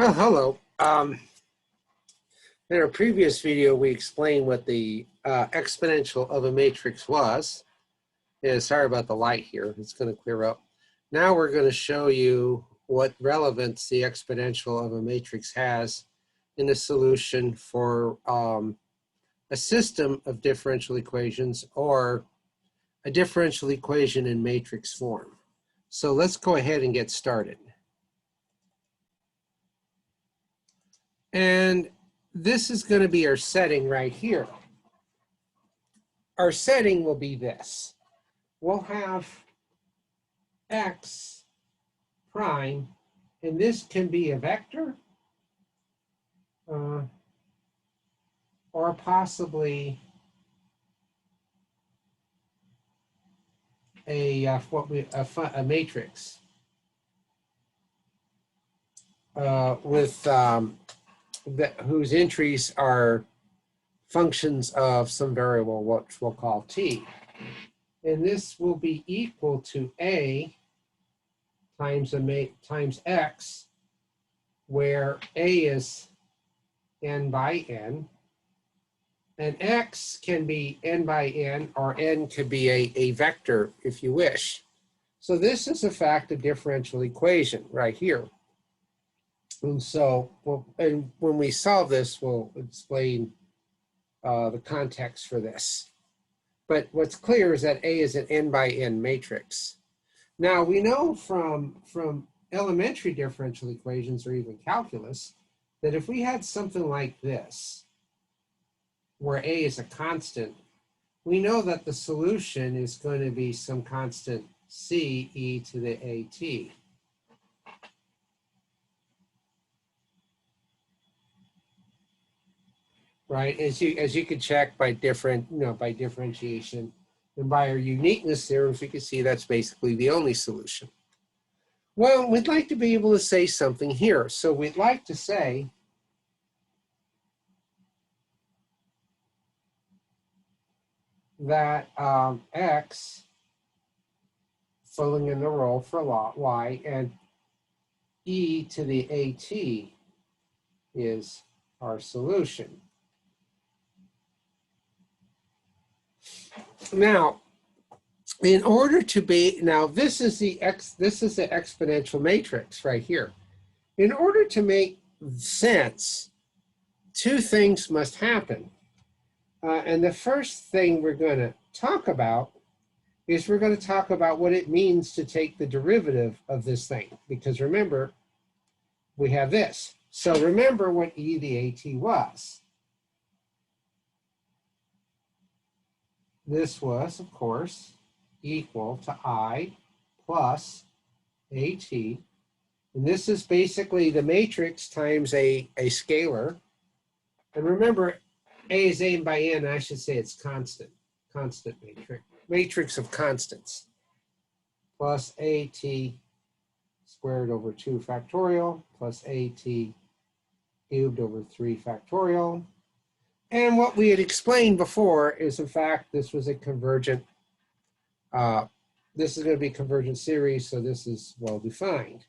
Oh, hello. In our previous video, we explained what the exponential of a matrix was. Yeah, sorry about the light here. It's going to clear up. Now we're going to show you what relevance the exponential of a matrix has in the solution for a system of differential equations or a differential equation in matrix form. So let's go ahead and get started. And this is going to be our setting right here. Our setting will be this. We'll have x prime, and this can be a vector or possibly a matrix whose entries are functions of some variable, which we'll call t. And this will be equal to a times x, where a is n by n, and x can be n by n, or n could be a vector if you wish. So this is a fact of differential equation right here. And so, and when we solve this, we'll explain the context for this. But what's clear is that A is an n by n matrix. Now we know from elementary differential equations or even calculus that if we had something like this, where A is a constant, we know that the solution is going to be some constant c e to the at. Right, as you could check by by differentiation and by our uniqueness theorems, we can see that's basically the only solution. Well, we'd like to be able to say something here. So we'd like to say that x, filling in the role for y, and e to the at is our solution. Now, in order to be, this is the exponential matrix right here. In order to make sense, two things must happen. And the first thing we're going to talk about is we're going to talk about what it means to take the derivative of this thing. Because remember, we have this. So remember what e to the at was. This was, of course, equal to I plus AT. And this is basically the matrix times a scalar. And remember, A is n by n. I should say it's constant matrix of constants. Plus AT squared over 2 factorial plus AT cubed over 3 factorial. And what we had explained before is, in fact, this was a convergent, this is going to be a convergent series, so this is well defined.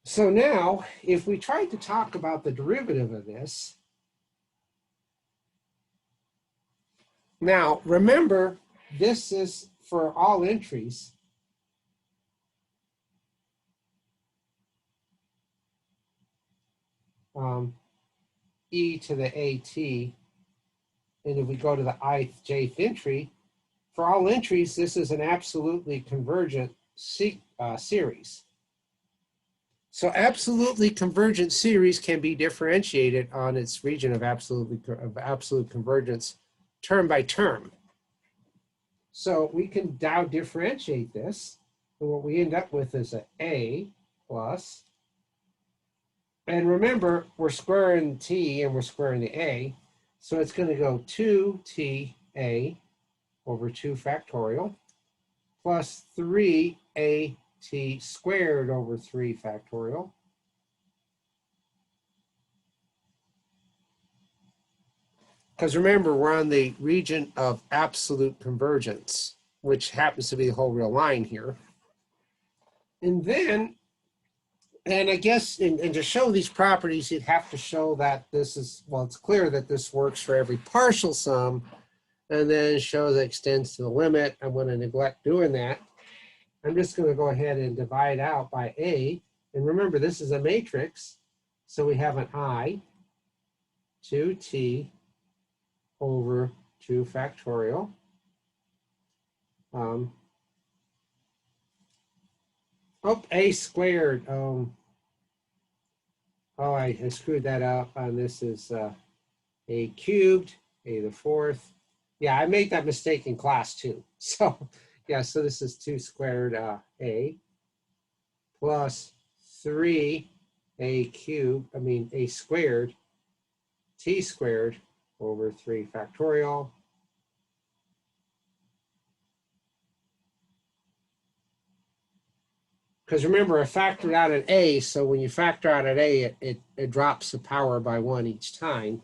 So now, if we try to talk about the derivative of this, now remember, this is for all entries. E to the at, and if we go to the ijth entry, for all entries, this is an absolutely convergent series. So absolutely convergent series can be differentiated on its region of absolute convergence term by term. So we can now differentiate this, and what we end up with is a plus, and remember, we're squaring t and we're squaring the a, so it's going to go 2ta over 2 factorial plus 3at squared over 3 factorial because remember, we're on the region of absolute convergence, which happens to be the whole real line here. And then And I guess, and to show these properties, you'd have to show that this is, well, it's clear that this works for every partial sum, and then show that it extends to the limit. I'm going to neglect doing that. I'm just going to go ahead and divide out by A. And remember, this is a matrix. So we have an I, 2t over 2 factorial. A squared. I screwed that up. And this is A cubed, A to the 4th. Yeah, I made that mistake in class too. So yeah, so this is 2 squared A plus 3 A cubed, A squared, T squared over 3 factorial. Because remember, I factored out an A, so when you factor out an A, it drops the power by 1 each time.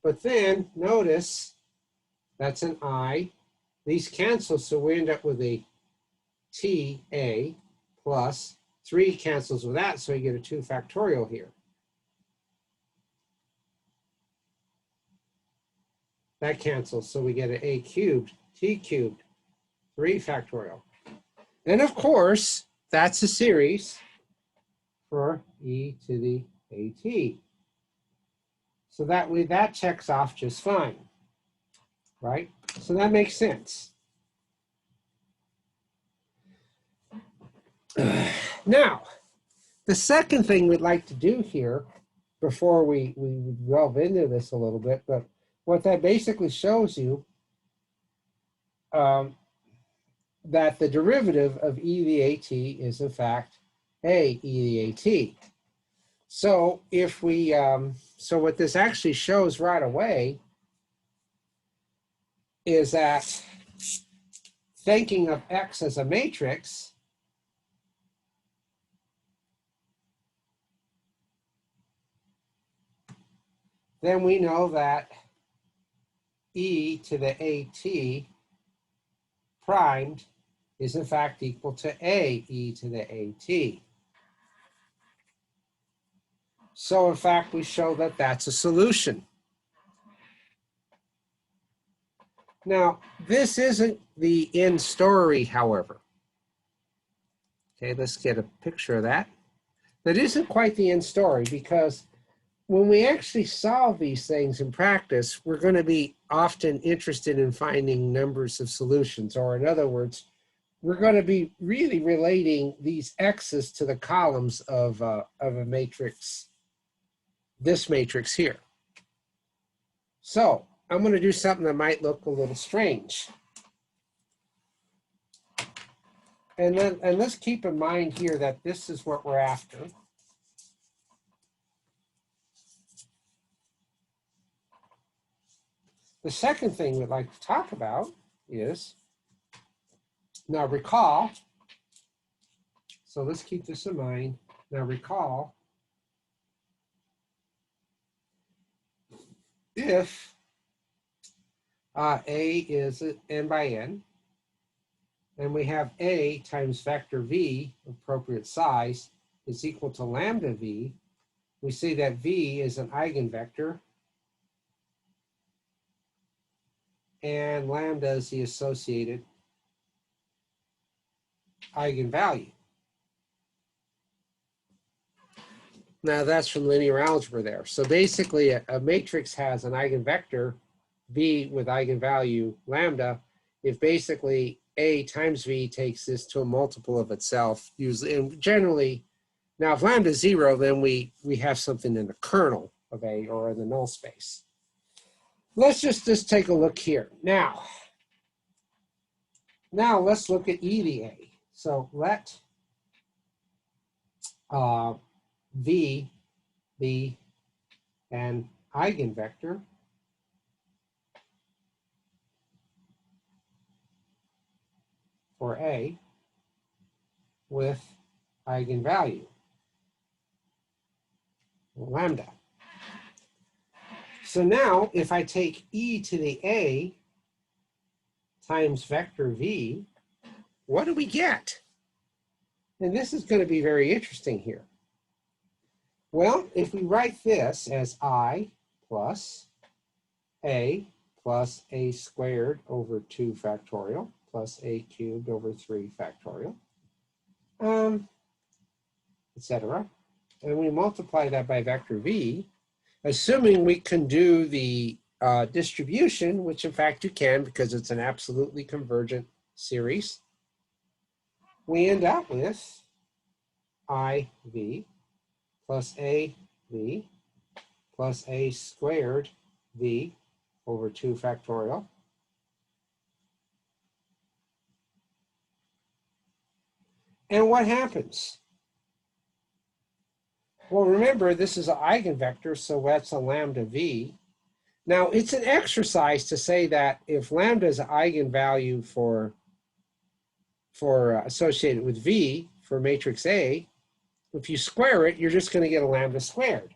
But then notice that's an I. These cancel, so we end up with a TA plus 3 cancels with that, so you get a 2 factorial here. That cancels, so we get an A cubed, T cubed, 3 factorial. And of course, that's a series for e to the AT. So that checks off just fine, right? So that makes sense. Now, the second thing we'd like to do here, before we delve into this a little bit, but what that basically shows you that the derivative of e to the AT is in fact a e to the AT. So if we, so what this actually shows right away is that thinking of X as a matrix, then we know that e to the AT primed is in fact equal to a e to the AT. So in fact, we show that that's a solution. Now, this isn't the end story, however. Okay, let's get a picture of that. That isn't quite the end story, because when we actually solve these things in practice, we're going to be often interested in finding numbers of solutions, or in other words, we're going to be really relating these x's to the columns of a matrix, this matrix here. So I'm going to do something that might look a little strange. And let's keep in mind here that this is what we're after. The second thing we'd like to talk about is, now recall, so let's keep this in mind. Now recall, if A is n by n, and we have A times vector V, appropriate size, is equal to lambda V, we see that V is an eigenvector, and lambda is the associated eigenvalue. Now that's from linear algebra there. So basically a matrix has an eigenvector, V with eigenvalue lambda, if basically A times V takes this to a multiple of itself, usually, and generally, now if lambda is 0, then we have something in the kernel of A or in the null space. Let's just take a look here. Now let's look at e to the A. So let V be an eigenvector for A with eigenvalue, lambda. So now if I take e to the A times vector V, what do we get? And this is going to be very interesting here. Well, if we write this as I plus a squared over 2 factorial plus a cubed over 3 factorial, etc. And we multiply that by vector v, assuming we can do the distribution, which in fact you can because it's an absolutely convergent series, we end up with IV plus AV plus a squared v over 2 factorial and what happens? Well, remember, this is an eigenvector, so that's a lambda v. Now, it's an exercise to say that if lambda is an eigenvalue for associated with v for matrix A, if you square it, you're just going to get a lambda squared.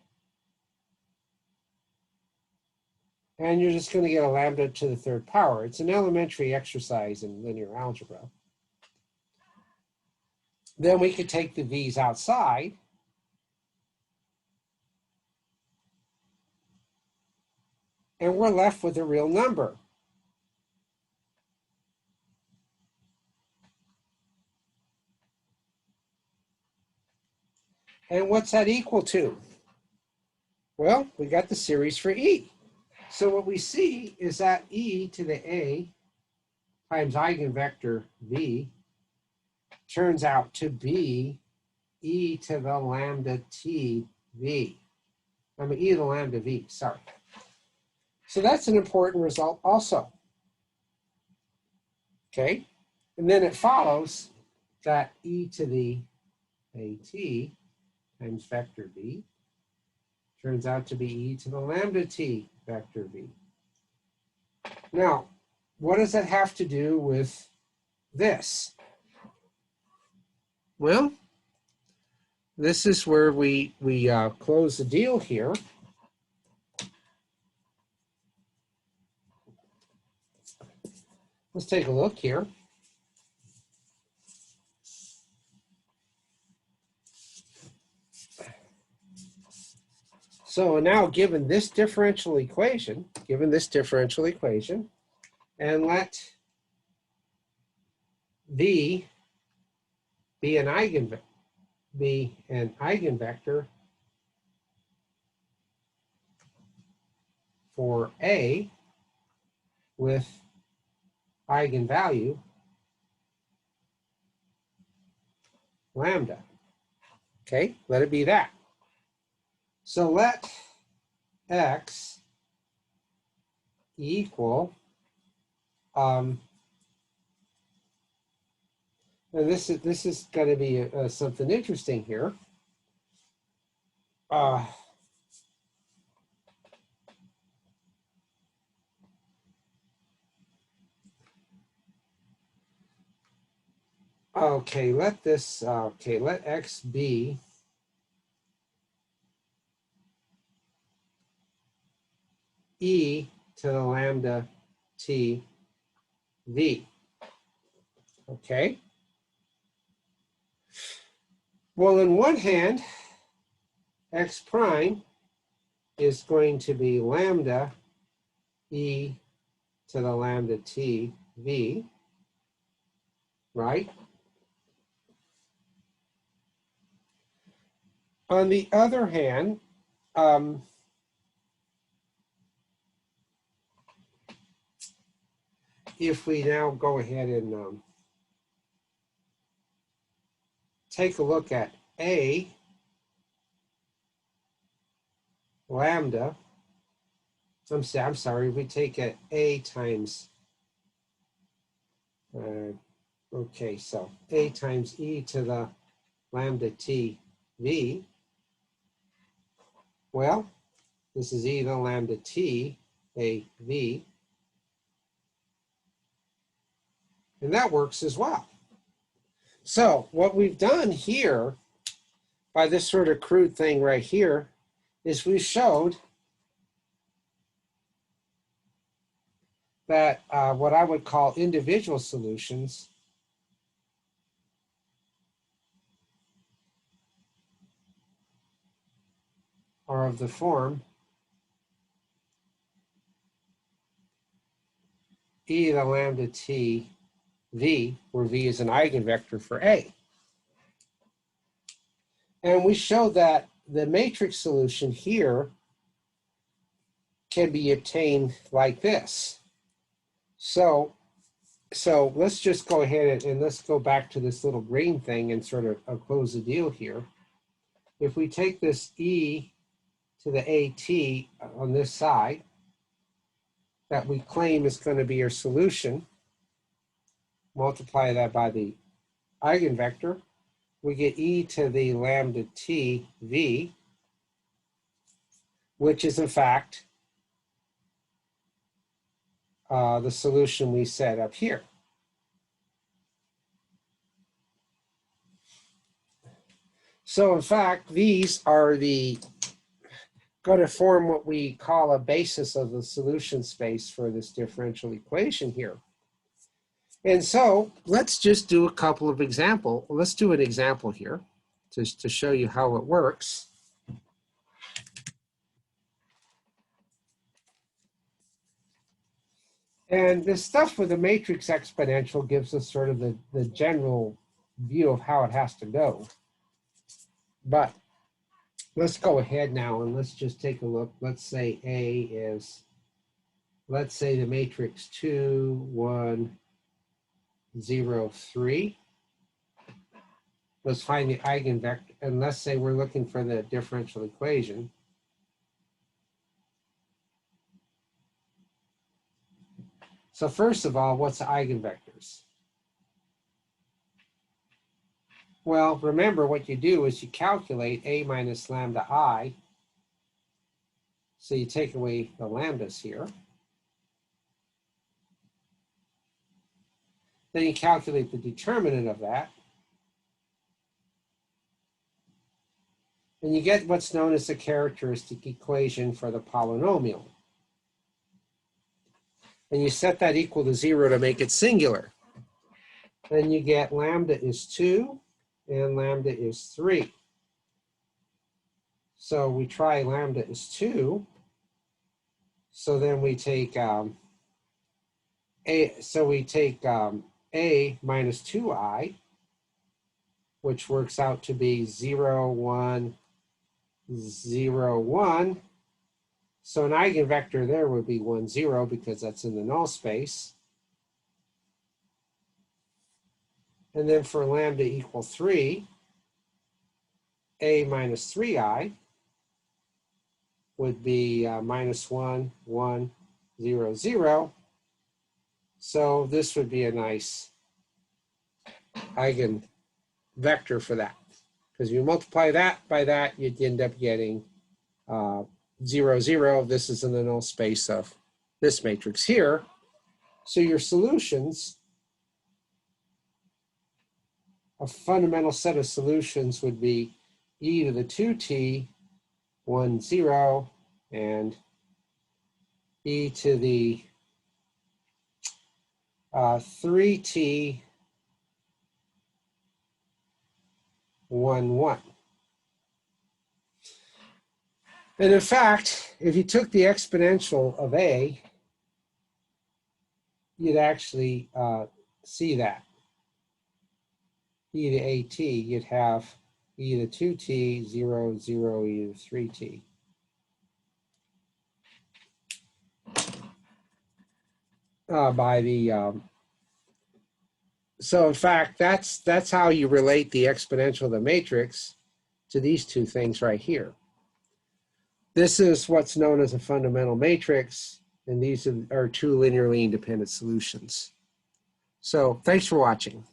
And you're just going to get a lambda to the 3rd power. It's an elementary exercise in linear algebra. Then we could take the v's outside. And we're left with a real number. And what's that equal to? Well, we got the series for E. So what we see is that E to the A times eigenvector V turns out to be E to the lambda T V. I mean, E to the lambda V, sorry. So that's an important result also. Okay, and then it follows that E to the AT times vector V turns out to be E to the lambda T vector V. Now, what does that have to do with this? Well, this is where we close the deal here. Let's take a look here. So now given this differential equation, and let V be an eigenvector for A with eigenvalue lambda. Okay, let it be that. So let X equal, and this is going to be something interesting here. Okay, let X be E to the lambda T V. Okay. Well, on one hand, X prime is going to be lambda E to the lambda T V, right? On the other hand, if we now go ahead and take a look at A lambda, I'm sorry, we take A times, okay, so A times E to the lambda T V. Well, this is E to the lambda T A V. And that works as well. So what we've done here by this sort of crude thing right here is we showed that what I would call individual solutions are of the form e to the lambda t v, where v is an eigenvector for A. And we showed that the matrix solution here can be obtained like this. So let's just go ahead and let's go back to this little green thing and sort of close the deal here. If we take this e to the at on this side that we claim is going to be our solution, multiply that by the eigenvector, we get e to the lambda t v, which is in fact the solution we set up here. So in fact, these are going to form what we call a basis of the solution space for this differential equation here. And so let's just do a couple of examples. Let's do an example here to show you how it works. And this stuff with the matrix exponential gives us sort of the general view of how it has to go. But let's go ahead now and let's just take a look. Let's say A is, let's say the matrix 2, 1, 0, 3. Let's find the eigenvector, and let's say we're looking for the differential equation. So first of all, what's the eigenvectors? Well, remember what you do is you calculate A minus lambda I. So you take away the lambdas here. Then you calculate the determinant of that. And you get what's known as the characteristic equation for the polynomial. And you set that equal to 0 to make it singular. Then you get lambda is 2 and lambda is 3. So we try lambda is 2. So then we take A minus 2i, which works out to be 0, 1, 0, 1. So an eigenvector there would be 1, 0 because that's in the null space. And then for lambda equal 3, A minus 3i would be minus 1, 1, 0, 0. So this would be a nice eigenvector for that. Because you multiply that by that, you'd end up getting 0, 0. This is in the null space of this matrix here. So your solutions, a fundamental set of solutions would be e to the 2t, 1, 0, and e to the 3t, 1, 1. And in fact, if you took the exponential of A, you'd actually see that. E to AT, you'd have e to 2t, 0, 0, e to 3t. So in fact, that's how you relate the exponential of the matrix to these two things right here. This is what's known as a fundamental matrix, and these are two linearly independent solutions. So thanks for watching.